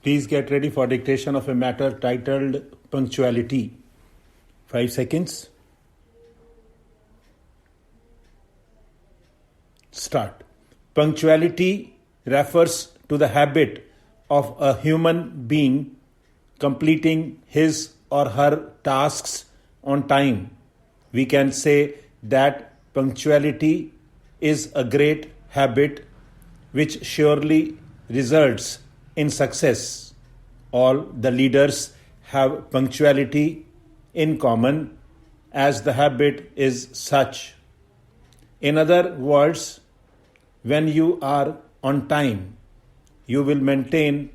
Please get ready for dictation of a matter titled Punctuality. 5 seconds. Start. Punctuality refers to the habit of a human being completing his or her tasks on time. We can say that punctuality is a great habit which surely results in success. All the leaders have punctuality in common as the habit is such. In other words, when you are on time, you will maintain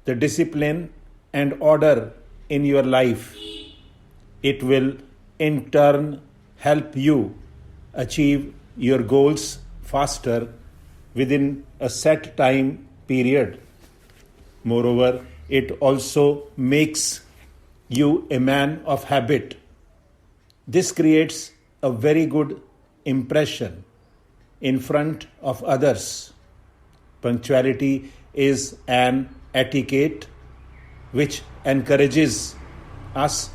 the discipline and order in your life. It will in turn help you achieve your goals faster within a set time period. Moreover, it also makes you a man of habit. This creates a very good impression in front of others. Punctuality is an etiquette which encourages us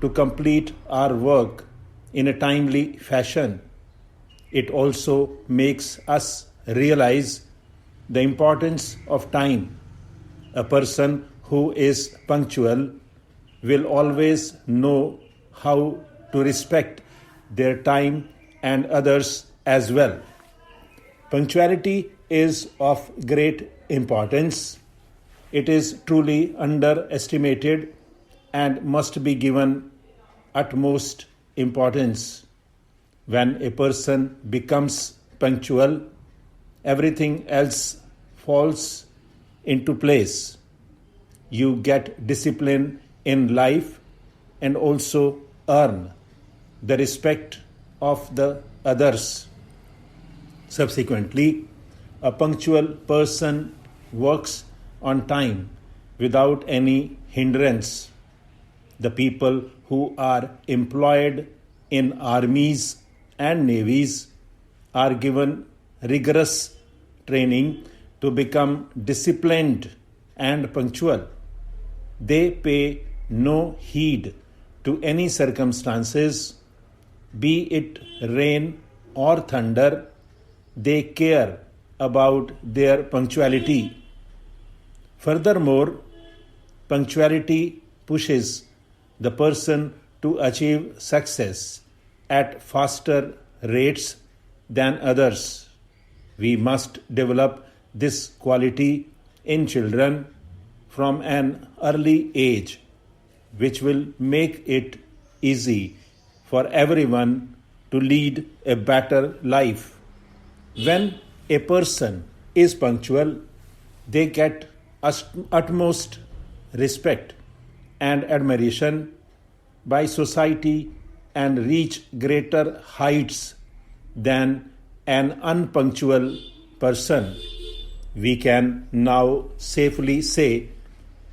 to complete our work in a timely fashion. It also makes us realize the importance of time. A person who is punctual will always know how to respect their time and others as well. Punctuality is of great importance. It is truly underestimated and must be given utmost importance. When a person becomes punctual, everything else falls into place. You get discipline in life and also earn the respect of the others. Subsequently, a punctual person works on time without any hindrance. The people who are employed in armies and navies are given rigorous training to become disciplined and punctual. They pay no heed to any circumstances, be it rain or thunder. They care about their punctuality. Furthermore, punctuality pushes the person to achieve success at faster rates than others. We must develop this quality in children from an early age, which will make it easy for everyone to lead a better life. When a person is punctual, they get utmost respect and admiration by society and reach greater heights than an unpunctual person. We can now safely say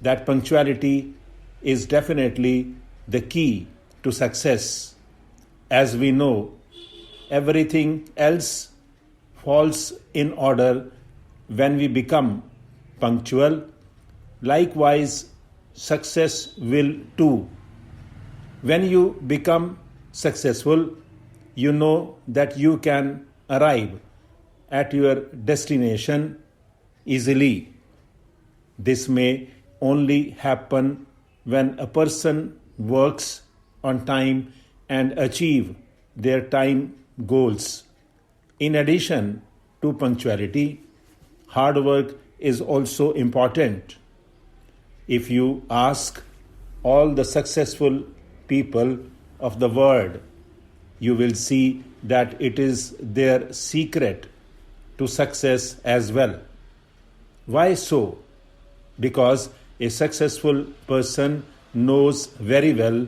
that punctuality is definitely the key to success. As we know, everything else falls in order when we become punctual. Likewise, success will too. When you become successful, you know that you can arrive at your destination easily. This may only happen when a person works on time and achieve their time goals. In addition to punctuality, hard work is also important. If you ask all the successful people of the world, you will see that it is their secret to success as well. Why so? Because a successful person knows very well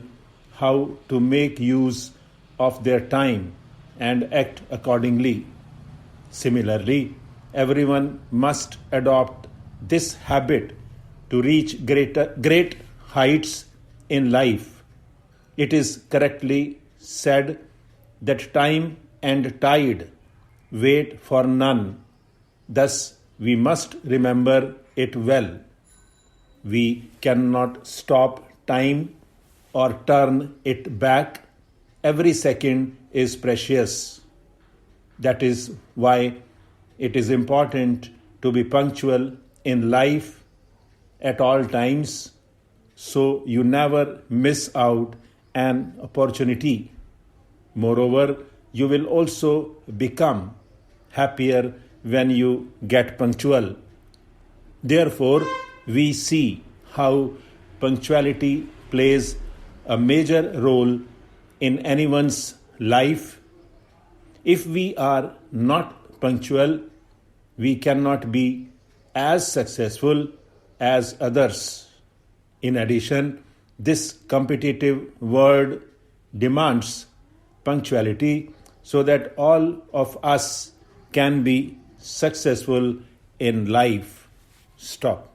how to make use of their time and act accordingly. Similarly, everyone must adopt this habit to reach great heights in life. It is correctly said that time and tide wait for none. Thus, we must remember it well. We cannot stop time or turn it back. Every second is precious. That is why it is important to be punctual in life at all times, so you never miss out an opportunity. Moreover, you will also become happier when you get punctual. Therefore, we see how punctuality plays a major role in anyone's life. If we are not punctual, we cannot be as successful as others. In addition, this competitive world demands punctuality so that all of us can be successful in life. Stop.